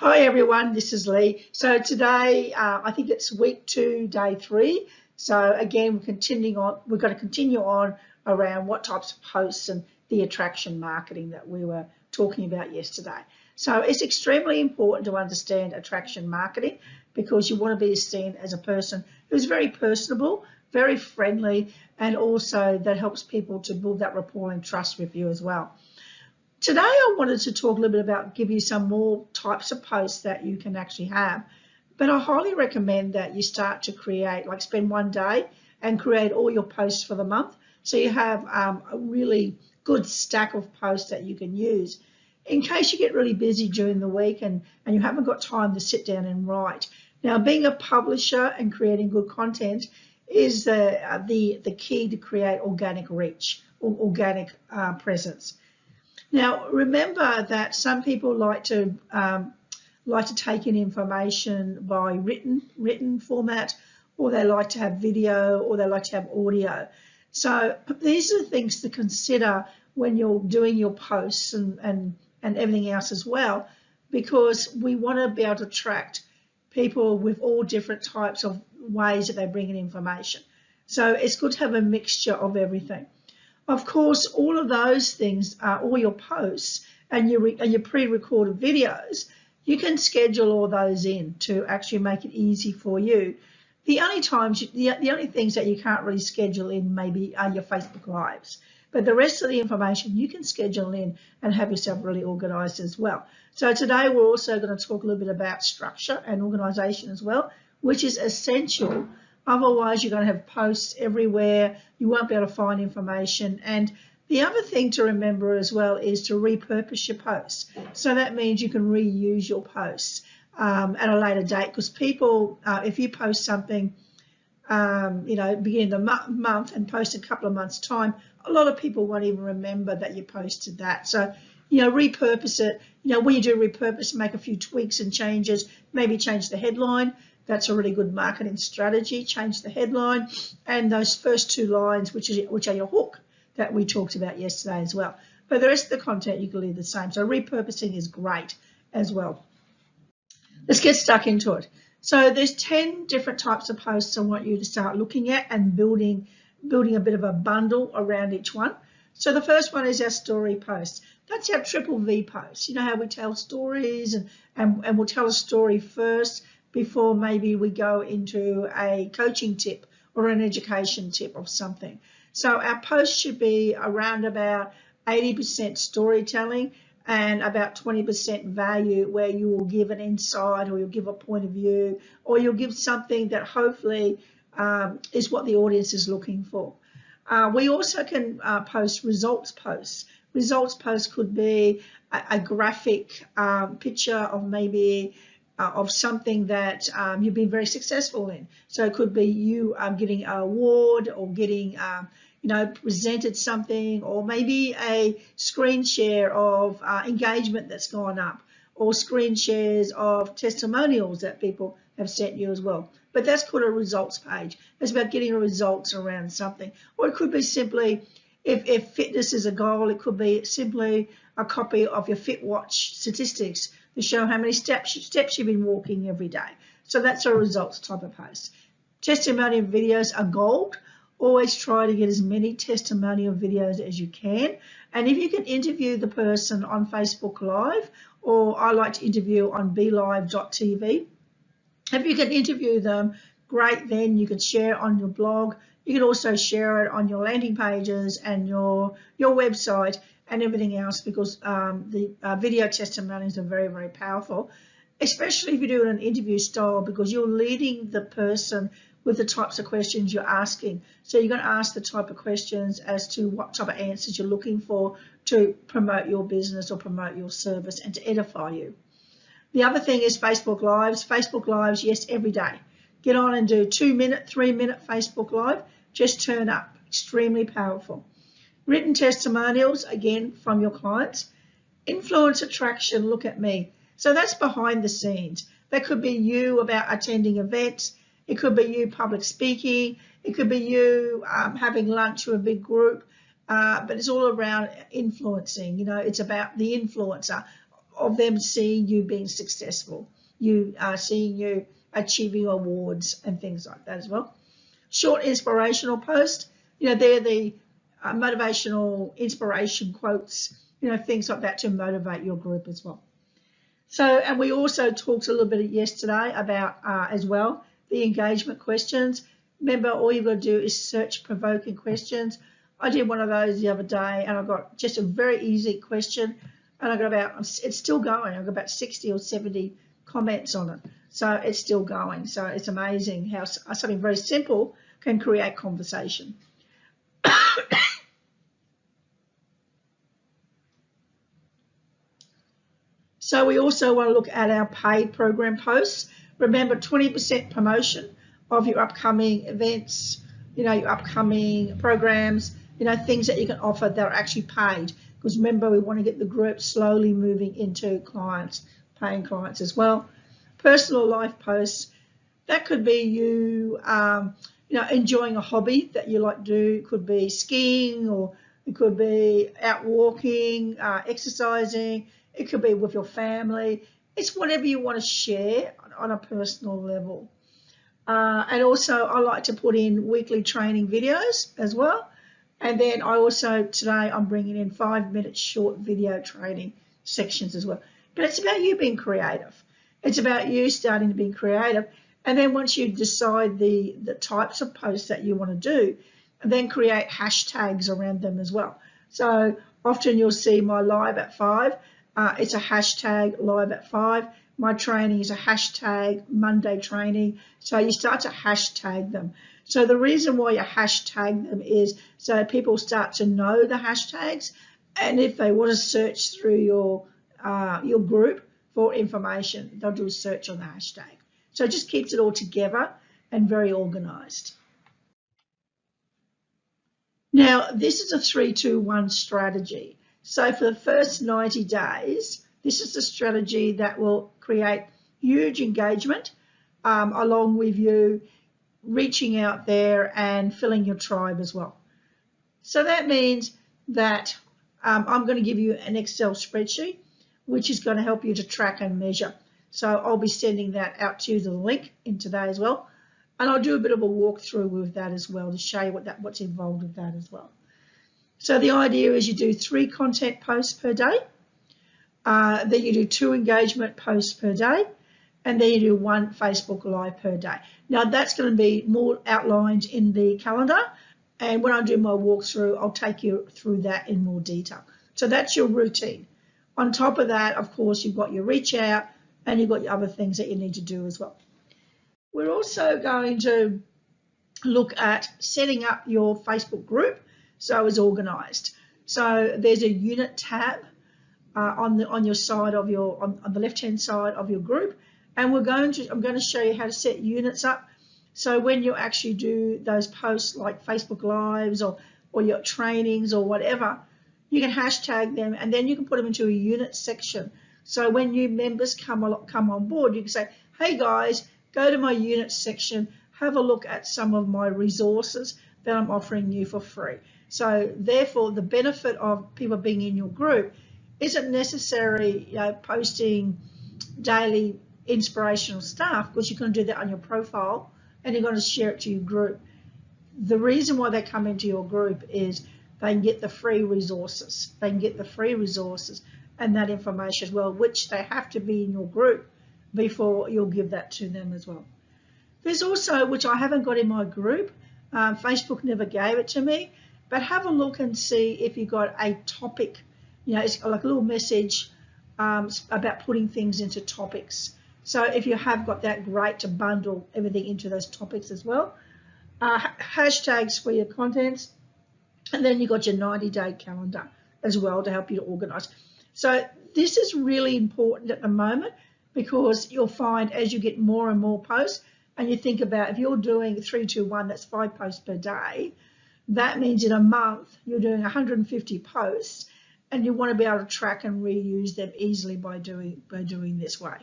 Hi everyone, this is Lee. So today, I think it's week 2, day 3. So again, we're going to continue on around what types of posts and the attraction marketing that we were talking about yesterday. So it's extremely important to understand attraction marketing because you want to be seen as a person who's very personable, very friendly, and also that helps people to build that rapport and trust with you as well. Today I wanted to talk a little bit about, give you some more types of posts that you can actually have, but I highly recommend that you start to create, like spend one day and create all your posts for the month, so you have a really good stack of posts that you can use in case you get really busy during the week and you haven't got time to sit down and write. Now, being a publisher and creating good content is the key to create organic reach or organic presence. Now, remember that some people like to take in information by written format, or they like to have video, or they like to have audio. So these are things to consider when you're doing your posts and everything else as well, because we want to be able to attract people with all different types of ways that they bring in information. So it's good to have a mixture of everything. Of course, all of those things, all your posts and your pre-recorded videos, you can schedule all those in to actually make it easy for you. The only things that you can't really schedule in maybe are your Facebook Lives, but the rest of the information you can schedule in and have yourself really organised as well. So today we're also going to talk a little bit about structure and organisation as well, which is essential. Otherwise, you're going to have posts everywhere. You won't be able to find information. And the other thing to remember as well is to repurpose your posts. So that means you can reuse your posts at a later date, because people, if you post something, beginning of the month and post a couple of months' time, a lot of people won't even remember that you posted that. So, repurpose it. When you do repurpose, make a few tweaks and changes, maybe change the headline. That's a really good marketing strategy. Change the headline and those first 2 lines, which are your hook that we talked about yesterday as well. But the rest of the content you can leave the same. So repurposing is great as well. Let's get stuck into it. So there's 10 different types of posts I want you to start looking at and building a bit of a bundle around each one. So the first one is our story post. That's our triple V post. You know how we tell stories and we'll tell a story first before maybe we go into a coaching tip or an education tip of something. So our post should be around about 80% storytelling and about 20% value, where you will give an insight, or you'll give a point of view, or you'll give something that hopefully is what the audience is looking for. We also can post results posts. Results posts could be a graphic picture of maybe of something that you've been very successful in. So it could be you getting an award, or getting presented something, or maybe a screen share of engagement that's gone up, or screen shares of testimonials that people have sent you as well. But that's called a results page. It's about getting results around something. Or it could be simply, if fitness is a goal, it could be simply a copy of your FitWatch statistics to show how many steps you've been walking every day. So that's a results type of post. Testimonial videos are gold. Always try to get as many testimonial videos as you can. And if you can interview the person on Facebook Live, or I like to interview on BeLive.tv, if you can interview them, great, then you can share on your blog. You can also share it on your landing pages and your website and everything else, because the video testimonials are very, very powerful, especially if you do it in an interview style, because you're leading the person with the types of questions you're asking. So you're going to ask the type of questions as to what type of answers you're looking for to promote your business or promote your service and to edify you. The other thing is Facebook Lives. Facebook Lives, yes, every day. Get on and do 2-minute, 3-minute Facebook Live. Just turn up. Extremely powerful. Written testimonials, again, from your clients. Influence attraction, look at me. So that's behind the scenes. That could be you about attending events. It could be you public speaking. It could be you having lunch with a big group. But it's all around influencing. It's about the influencer. of them seeing you being successful, seeing you achieving awards and things like that as well. Short inspirational posts, they're the motivational inspiration quotes, things like that to motivate your group as well. So, and we also talked a little bit yesterday about as well the engagement questions. Remember, all you've got to do is search provoking questions. I did one of those the other day, and I got just a very easy question, and I got it's still going. I got about 60 or 70 comments on it, so it's still going. So it's amazing how something very simple can create conversation. So we also want to look at our paid program posts. Remember, 20% promotion of your upcoming events, your upcoming programs, things that you can offer that are actually paid. Because remember, we want to get the group slowly moving into clients, paying clients as well. Personal life posts, that could be you, enjoying a hobby that you like to do. It could be skiing, or it could be out walking, exercising. It could be with your family. It's whatever you want to share on a personal level. And also, I like to put in weekly training videos as well. And then today I'm bringing in 5-minute short video training sections as well. But it's about you being creative. It's about you starting to be creative. And then once you decide the types of posts that you want to do, and then create hashtags around them as well. So often you'll see my live at 5. It's a hashtag live at 5. My training is a hashtag Monday training. So you start to hashtag them. So the reason why you hashtag them is so people start to know the hashtags, and if they want to search through your group for information, they'll do a search on the hashtag. So it just keeps it all together and very organized. Now, this is a 3-2-1 strategy. So for the first 90 days, this is a strategy that will create huge engagement along with you reaching out there and filling your tribe as well. So that means that I'm going to give you an Excel spreadsheet, which is going to help you to track and measure. So I'll be sending that out to you, the link in today as well. And I'll do a bit of a walkthrough with that as well to show you what's involved with that as well. So the idea is you do 3 content posts per day, then you do 2 engagement posts per day, and then you do 1 Facebook Live per day. Now that's going to be more outlined in the calendar, and when I do my walkthrough, I'll take you through that in more detail. So that's your routine. On top of that, of course, you've got your reach out, and you've got your other things that you need to do as well. We're also going to look at setting up your Facebook group so it's organized. So there's a unit tab on your side of on the left-hand side of your group, and I'm going to show you how to set units up. So when you actually do those posts like Facebook Lives or your trainings or whatever, you can hashtag them, and then you can put them into a unit section. So when new members come on board, you can say, hey guys, go to my unit section, have a look at some of my resources that I'm offering you for free. So therefore, the benefit of people being in your group isn't necessarily posting daily inspirational stuff, because you can do that on your profile and you're going to share it to your group. The reason why they come into your group is they can get the free resources. They can get the free resources and that information as well, which they have to be in your group before you'll give that to them as well. There's also, which I haven't got in my group, Facebook never gave it to me, but have a look and see if you've got a topic, it's like a little message about putting things into topics. So if you have got that, great to bundle everything into those topics as well. Hashtags for your contents, and then you've got your 90-day calendar as well to help you to organize. So this is really important at the moment, because you'll find as you get more and more posts, and you think about if you're doing 3-2-1, that's 5 posts per day, that means in a month you're doing 150 posts, and you want to be able to track and reuse them easily by doing this way.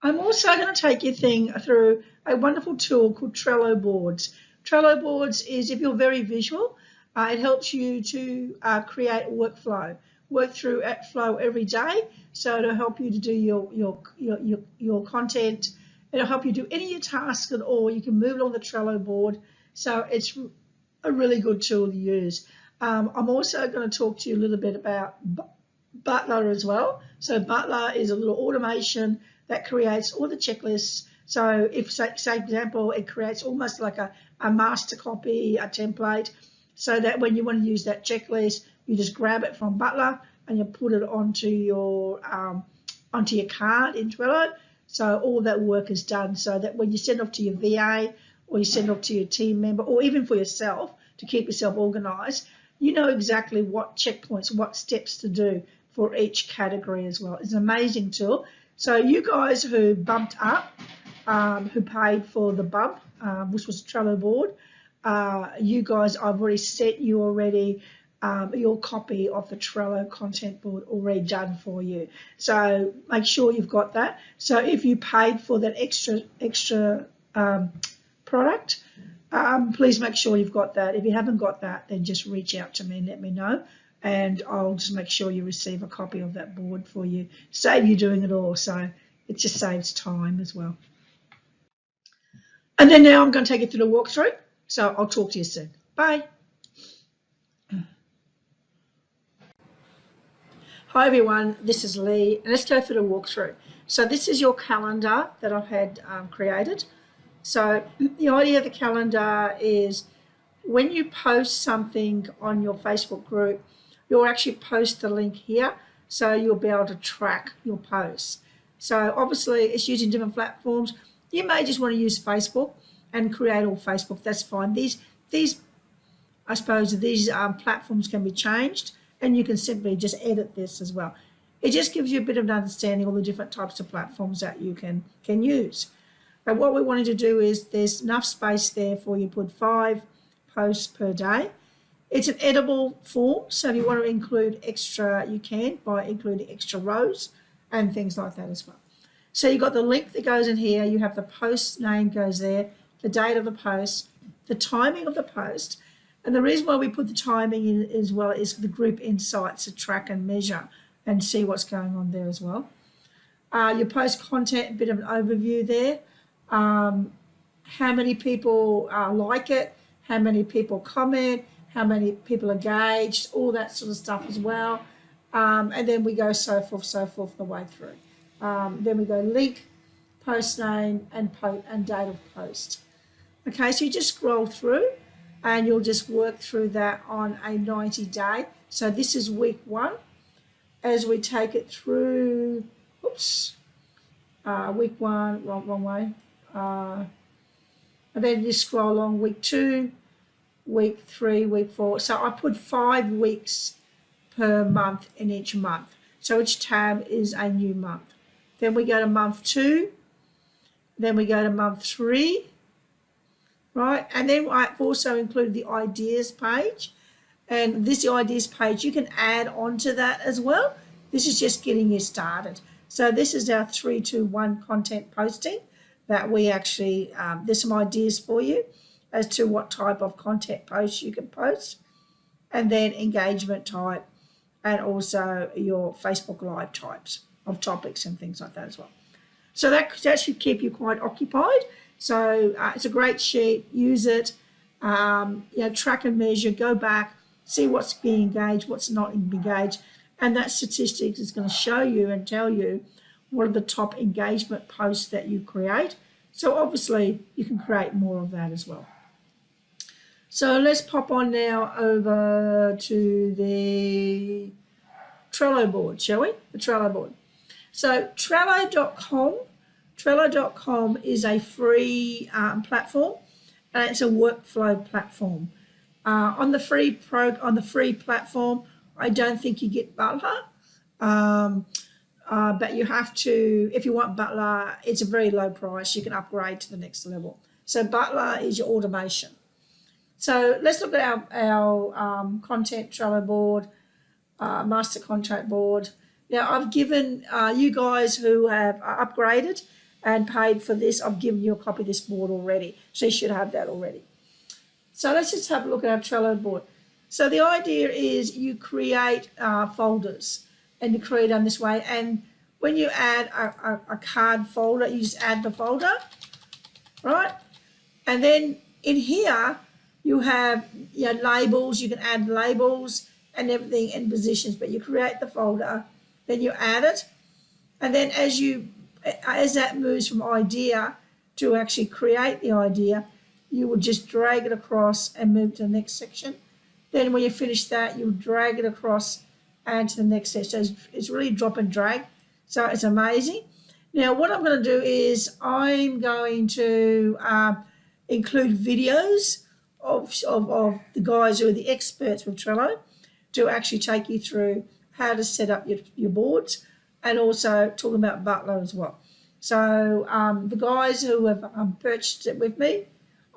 I'm also going to take you through a wonderful tool called Trello Boards. Trello Boards is, if you're very visual, it helps you to create a workflow work through at Flow every day. So it'll help you to do your content. It'll help you do any of your tasks at all. You can move it on the Trello board. So it's a really good tool to use. I'm also going to talk to you a little bit about Butler as well. So Butler is a little automation that creates all the checklists. So if, say example, it creates almost like a master copy, a template, so that when you want to use that checklist, you just grab it from Butler and you put it onto your card in Trello. So all that work is done, so that when you send off to your VA or you send off to your team member, or even for yourself to keep yourself organised, you know exactly what checkpoints, what steps to do for each category as well. It's an amazing tool. So you guys who bumped up, who paid for the bump, which was a Trello board, you guys, I've already sent you already your copy of the Trello content board already done for you. So make sure you've got that. So if you paid for that extra product, please make sure you've got that. If you haven't got that, then just reach out to me and let me know, and I'll just make sure you receive a copy of that board for you. Save you doing it all, so it just saves time as well. And then now I'm going to take you through the walkthrough. So I'll talk to you soon. Bye. Hi everyone, this is Lee, and let's go through the walkthrough. So this is your calendar that I've had created. So the idea of the calendar is when you post something on your Facebook group, you'll actually post the link here, so you'll be able to track your posts. So obviously it's using different platforms. You may just want to use Facebook and create all Facebook, that's fine. These I suppose these platforms can be changed, and you can simply just edit this as well. It just gives you a bit of an understanding of all the different types of platforms that you can use. But what we wanted to do is there's enough space there for you to put 5 posts per day. It's an editable form, so if you want to include extra, you can by including extra rows and things like that as well. So you've got the link that goes in here, you have the post name goes there, the date of the post, the timing of the post, and the reason why we put the timing in as well is the group insights to track and measure and see what's going on there as well. Your post content, a bit of an overview there. How many people like it, how many people comment, how many people engaged, all that sort of stuff as well. And then we go so forth the way through. Then we go link, post name, and date of post. Okay, so you just scroll through and you'll just work through that on a 90-day. So this is week 1. As we take it through, week 1, wrong way. And then you scroll along week 2, week 3, week 4. So I put 5 weeks per month in each month. So each tab is a new month. Then we go to month 2. Then we go to month 3. Right, and then I've also included the ideas page, and this ideas page you can add on to that as well. This is just getting you started. So this is our 3-2-1 content posting that we actually, there's some ideas for you as to what type of content posts you can post, and then engagement type, and also your Facebook Live types of topics and things like that as well. So that should keep you quite occupied. So it's a great sheet, use it, track and measure, go back, see what's being engaged, what's not engaged, and that statistics is going to show you and tell you what are the top engagement posts that you create. So obviously you can create more of that as well. So let's pop on now over to the Trello board, shall we? The Trello board. So Trello.com is a free platform, and it's a workflow platform. On the free platform, I don't think you get Butler, but you have to. If you want Butler, it's a very low price. You can upgrade to the next level. So Butler is your automation. So let's look at our content Trello board, master contract board. Now I've given you guys who have upgraded and paid for this, I've given you a copy of this board already. So you should have that already. So let's just have a look at our Trello board. So the idea is you create folders, and you create them this way. And when you add a card folder, you just add the folder, right? And then in here, you have your labels. You can add labels and everything and positions, but you create the folder, then you add it. And then as that moves from idea to actually create the idea, you would just drag it across and move to the next section. Then when you finish that, you drag it across and to the next section. So it's really drop and drag. So it's amazing. Now what I'm going to do is I'm going to include videos of the guys who are the experts with Trello to actually take you through how to set up your boards, and also talking about Butler as well. So the guys who have purchased it with me,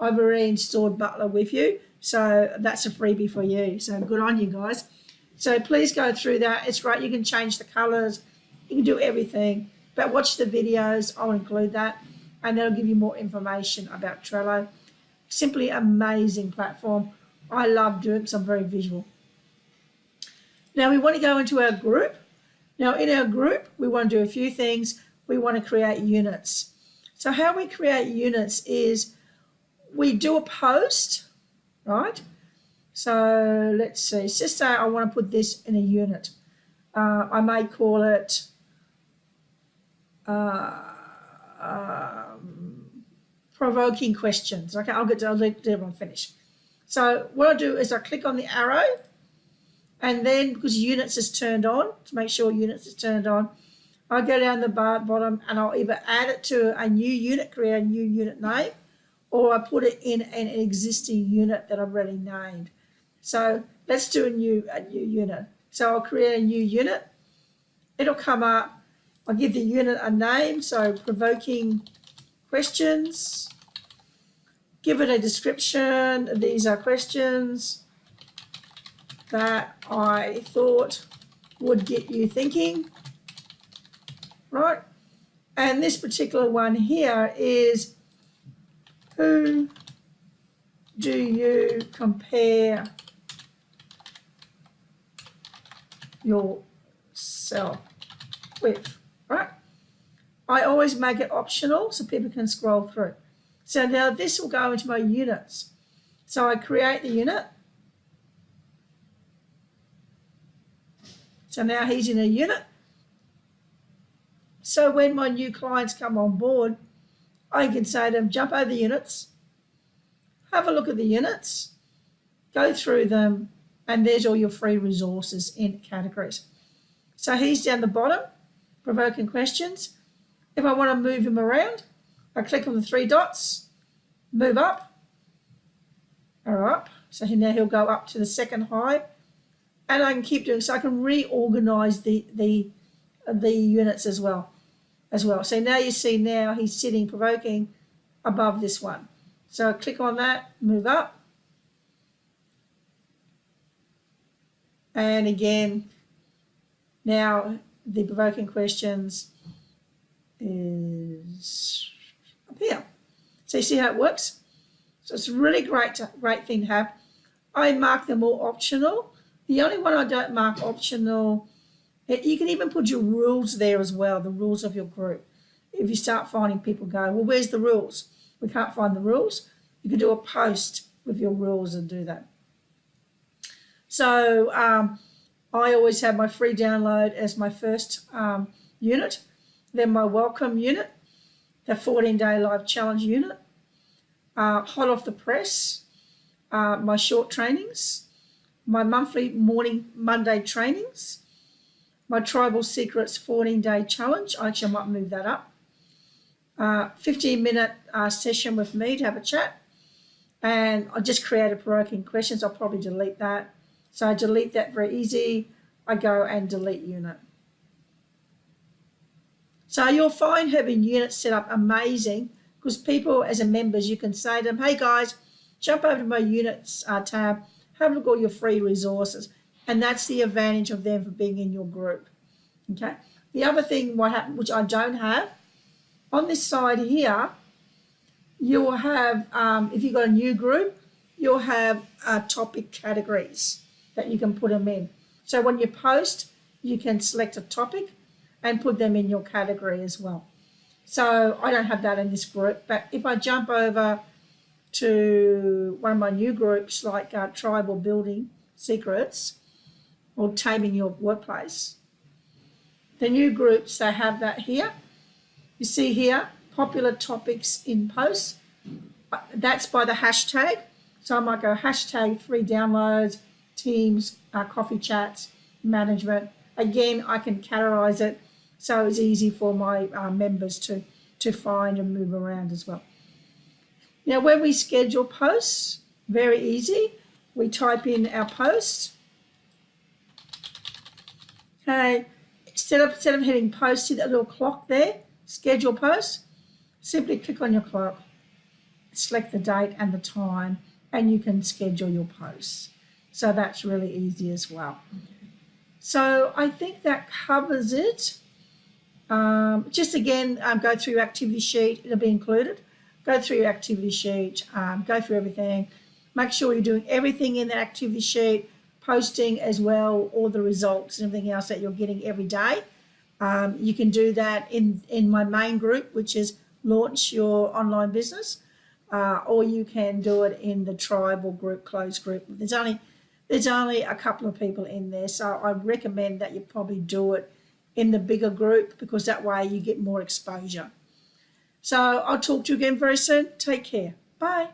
I've already installed Butler with you. So that's a freebie for you. So good on you guys. So please go through that. It's great. You can change the colors. You can do everything. But watch the videos. I'll include that. And that'll give you more information about Trello. Simply amazing platform. I love doing it because I'm very visual. Now we want to go into our group. Now in our group, we want to do a few things. We want to create units. So how we create units is we do a post, right? So let's see, just say I want to put this in a unit. I may call it provoking questions. Okay, I'll let everyone finish. So what I do is I click on the arrow, and then because units is turned on, to make sure units is turned on, I go down the bottom and I'll either add it to a new unit, create a new unit name, or I put it in an existing unit that I've already named. So let's do a new unit. So I'll create a new unit. It'll come up. I'll give the unit a name, so provoking questions. Give it a description. These are questions that I thought would get you thinking, right? And this particular one here is, who do you compare yourself with, right? I always make it optional so people can scroll through. So now this will go into my units. So I create the unit. So now he's in a unit. So when my new clients come on board, I can say to them, jump over the units, have a look at the units, go through them, and there's all your free resources in categories. So he's down the bottom, provoking questions. If I want to move him around, I click on the three dots, move up, or up. So now he'll go up to the second high, and I can keep doing, so I can reorganize the units as well. So now you see now he's sitting provoking above this one. So click on that, move up. And again, now the provoking questions is up here. So you see how it works? So it's a really great thing to have. I mark them all optional. The only one I don't mark optional, you can even put your rules there as well, the rules of your group. If you start finding people go, well, where's the rules? We can't find the rules. You can do a post with your rules and do that. So I always have my free download as my first unit, then my welcome unit, the 14-day live challenge unit, hot off the press, my short trainings, my monthly morning Monday trainings, my Tribal Secrets 14-day challenge. Actually, I might move that up. 15-minute session with me to have a chat. And I just created provoking questions. I'll probably delete that. So I delete that very easy. I go and delete unit. So you'll find having units set up amazing, because people, as a members, you can say to them, hey guys, jump over to my units tab, have a look at all your free resources. And that's the advantage of them for being in your group. Okay. The other thing, which I don't have, on this side here, you'll have, if you've got a new group, you'll have topic categories. that you can put them in. So when you post, you can select a topic and put them in your category as well. So I don't have that in this group, but if I jump over to one of my new groups like Tribal Building Secrets or Taming Your Workplace, the new groups, they have that here. You see here, popular topics in posts. That's by the hashtag. So I might go hashtag free downloads, teams, coffee chats, management. Again, I can categorize it so it's easy for my members to find and move around as well. Now, when we schedule posts, very easy. We type in our post. Okay, instead of hitting post, see that little clock there, schedule post, simply click on your clock, select the date and the time, and you can schedule your posts. So that's really easy as well. So I think that covers it. Just again, go through your activity sheet, it'll be included. Go through your activity sheet, go through everything. Make sure you're doing everything in the activity sheet, posting as well, all the results and everything else that you're getting every day. You can do that in my main group, which is Launch Your Online Business, or you can do it in the tribal group, closed group. There's only a couple of people in there, so I recommend that you probably do it in the bigger group because that way you get more exposure. So I'll talk to you again very soon. Take care. Bye.